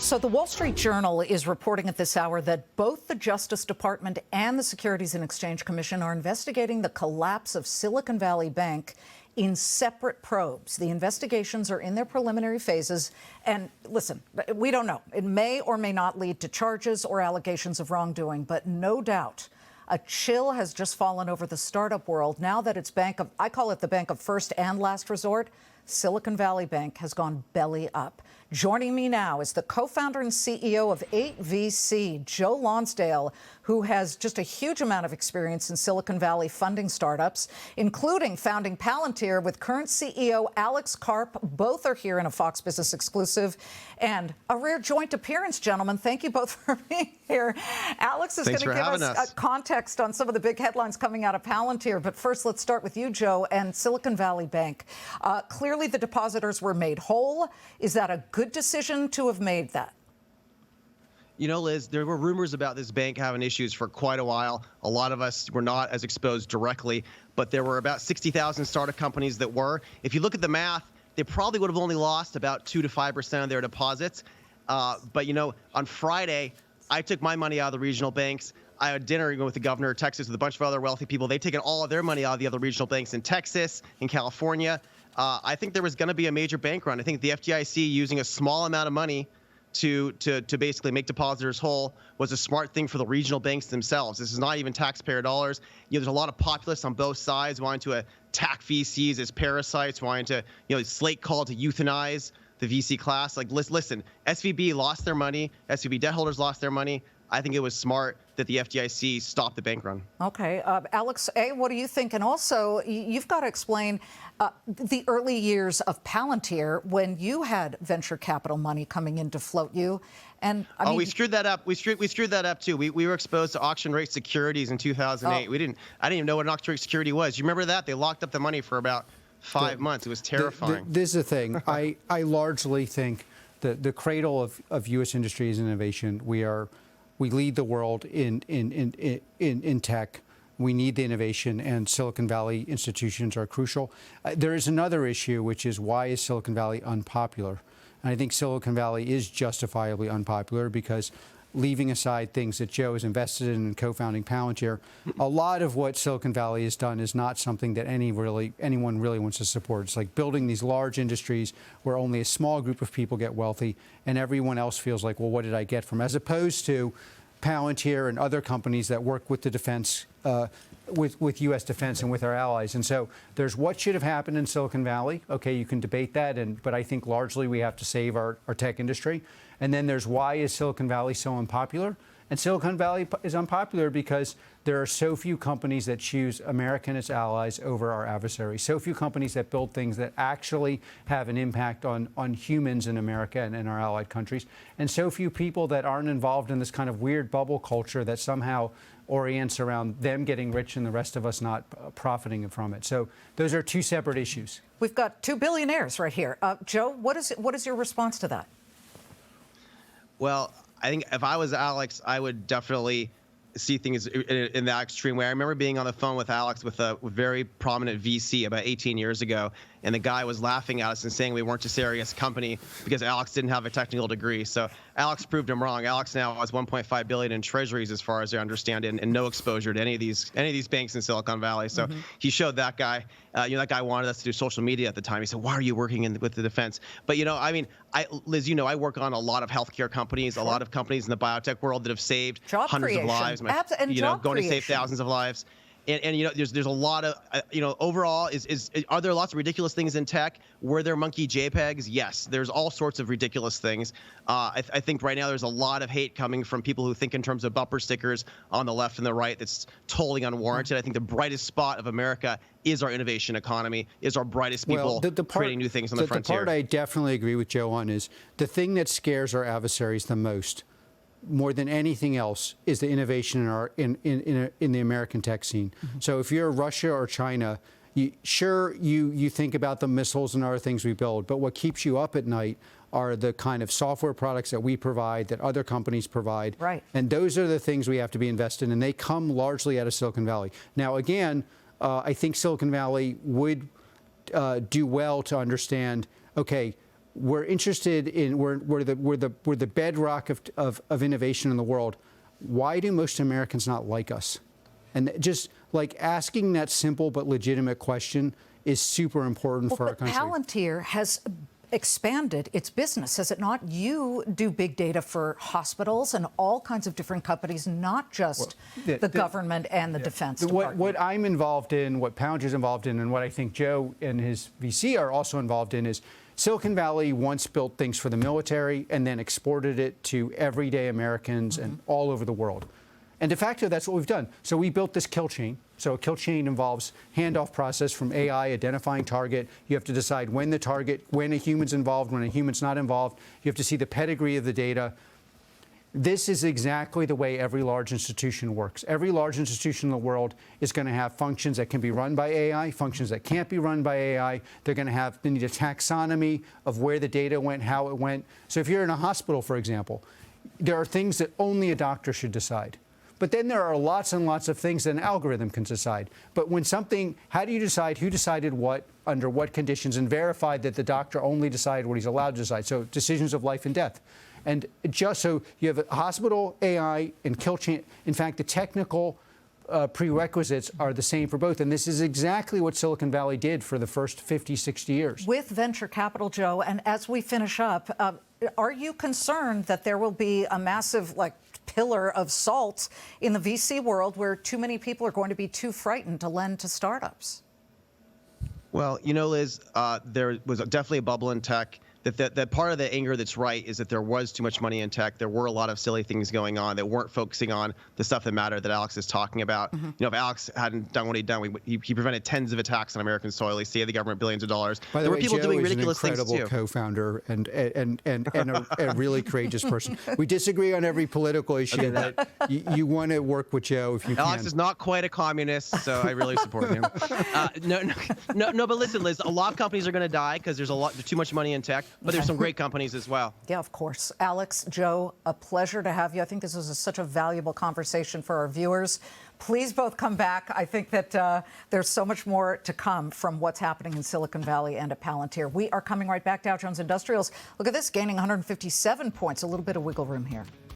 So the Wall Street Journal is reporting at this hour that both the Justice Department and the Securities and Exchange Commission are investigating the collapse of Silicon Valley Bank in separate probes. The investigations are in their preliminary phases. And listen, we don't know. It may or may not lead to charges or allegations of wrongdoing, but no doubt a chill has just fallen over the startup world now that its bank of, I call it the bank of first and last resort, Silicon Valley Bank, has gone belly up. Joining me now is the co-founder and CEO of 8VC, Joe Lonsdale, who has just a huge amount of experience in Silicon Valley funding startups, including founding Palantir with current CEO Alex Karp. Both are here in a Fox Business exclusive. And a rare joint appearance, gentlemen. Thank you both for being here. Alex is going to give us context on some of the big headlines coming out of Palantir. But first, let's start with you, Joe, and Silicon Valley Bank. Clearly, the depositors were made whole. Is that a good decision to have made that? You know, Liz, there were rumors about this bank having issues for quite a while. A lot of us were not as exposed directly, but there were about 60,000 startup companies that were. If you look at the math, they probably would have only lost about 2 to 5% of their deposits. But, you know, on Friday, I took my money out of the regional banks. I had dinner with the governor of Texas with a bunch of other wealthy people. They'd taken all of their money out of the other regional banks in Texas, in California. I think there was going to be a major bank run. I think the FDIC using a small amount of money to basically make depositors whole was a smart thing for the regional banks themselves. This is not even taxpayer dollars. You know, there's a lot of populists on both sides wanting to attack VCs as parasites, wanting to, you know, slate call to euthanize the VC class. Like, listen, SVB lost their money. SVB debt holders lost their money. I think it was smart that the FDIC stopped the bank run. Okay. Alex, what do you think? And also, you've got to explain the early years of Palantir when you had venture capital money coming in to float you. And I mean, we screwed that up. We screwed that up too. We were exposed to auction rate securities in 2008. I didn't even know what an auction rate security was. You remember that? They locked up the money for about 5 months. It was terrifying. This is the thing. I largely think that the cradle of U.S. industry is innovation. We lead the world in tech. We need the innovation, and Silicon Valley institutions are crucial. There is another issue, which is why is Silicon Valley unpopular? And I think Silicon Valley is justifiably unpopular because, leaving aside things that Joe has invested in and co-founding Palantir, a lot of what Silicon Valley has done is not something that anyone really wants to support. It's like building these large industries where only a small group of people get wealthy and everyone else feels like, well, what did I get from? As opposed to Palantir and other companies that work with the defense, with U.S. defense and with our allies. And so there's what should have happened in Silicon Valley. Okay, you can debate that, but I think largely we have to save our tech industry. And then there's why is Silicon Valley so unpopular? And Silicon Valley is unpopular because there are so few companies that choose America and its allies over our adversaries. So few companies that build things that actually have an impact on humans in America and in our allied countries. And so few people that aren't involved in this kind of weird bubble culture that somehow orients around them getting rich and the rest of us not profiting from it. So those are two separate issues. We've got two billionaires right here. Joe, what is your response to that? Well, I think if I was Alex, I would definitely see things in that extreme way. I remember being on the phone with Alex with a very prominent VC about 18 years ago, and the guy was laughing at us and saying we weren't a serious company because Alex didn't have a technical degree. So Alex proved him wrong. Alex now has 1.5 billion in treasuries, as far as I understand it, and no exposure to any of these banks in Silicon Valley. So he showed that guy. That guy wanted us to do social media at the time. He said, "Why are you working with the defense?" But I mean, Liz, I work on a lot of healthcare companies, a lot of companies in the biotech world that have saved hundreds of lives. Going to save thousands of lives. And there's a lot of overall are there lots of ridiculous things in tech? Were there monkey JPEGs? Yes, there's all sorts of ridiculous things. I think right now there's a lot of hate coming from people who think in terms of bumper stickers on the left and the right. That's totally unwarranted. I think the brightest spot of America is our innovation economy, is our brightest people creating new things on the frontier. The part I definitely agree with Joe on is the thing that scares our adversaries the most, more than anything else, is the innovation in the American tech scene. So if you're Russia or China, you think about the missiles and other things we build, but what keeps you up at night are the kind of software products that we provide, that other companies provide. Right. And those are the things we have to be invested in, and they come largely out of Silicon Valley. Now, again, I think Silicon Valley would do well to understand, okay, we're interested in, we're the bedrock of innovation in the world. Why do most Americans not like us? And just like asking that simple but legitimate question is super important for our country. Palantir has expanded its business, has it not? You do big data for hospitals and all kinds of different companies, not just the government and the defense department. What I'm involved in, what Palantir's involved in, and what I think Joe and his VC are also involved in is Silicon Valley once built things for the military and then exported it to everyday Americans and all over the world. And de facto, that's what we've done. So we built this kill chain. So a kill chain involves handoff process from AI, identifying target. You have to decide when the target, when a human's involved, when a human's not involved. You have to see the pedigree of the data. This is exactly the way every large institution works. Every large institution in the world is going to have functions that can be run by AI, functions that can't be run by AI. They need a taxonomy of where the data went, how it went. So if you're in a hospital, for example, there are things that only a doctor should decide. But then there are lots and lots of things that an algorithm can decide. But when something, how do you decide who decided what, under what conditions, and verify that the doctor only decided what he's allowed to decide? So decisions of life and death. And just so you have a hospital, AI, and kill chain. In fact, the technical prerequisites are the same for both. And this is exactly what Silicon Valley did for the first 50, 60 years. With venture capital, Joe, and as we finish up, are you concerned that there will be a massive, pillar of salt in the VC world where too many people are going to be too frightened to lend to startups? Well, Liz, there was definitely a bubble in tech. That part of the anger that's right is that there was too much money in tech. There were a lot of silly things going on that weren't focusing on the stuff that mattered that Alex is talking about. If Alex hadn't done what he'd done, he prevented tens of attacks on American soil. He saved the government billions of dollars. By the there way, were people Joe doing is ridiculous an things incredible too. co-founder and a really courageous person. We disagree on every political issue, but you want to work with Joe if you can. Alex is not quite a communist, so I really support him. No, but listen, Liz, a lot of companies are going to die because there's too much money in tech, but there's some great companies as well. Yeah, of course. Alex, Joe, a pleasure to have you. I think this was such a valuable conversation for our viewers. Please both come back. I think that there's so much more to come from what's happening in Silicon Valley and at Palantir. We are coming right back. Dow Jones Industrials, look at this, gaining 157 points. A little bit of wiggle room here.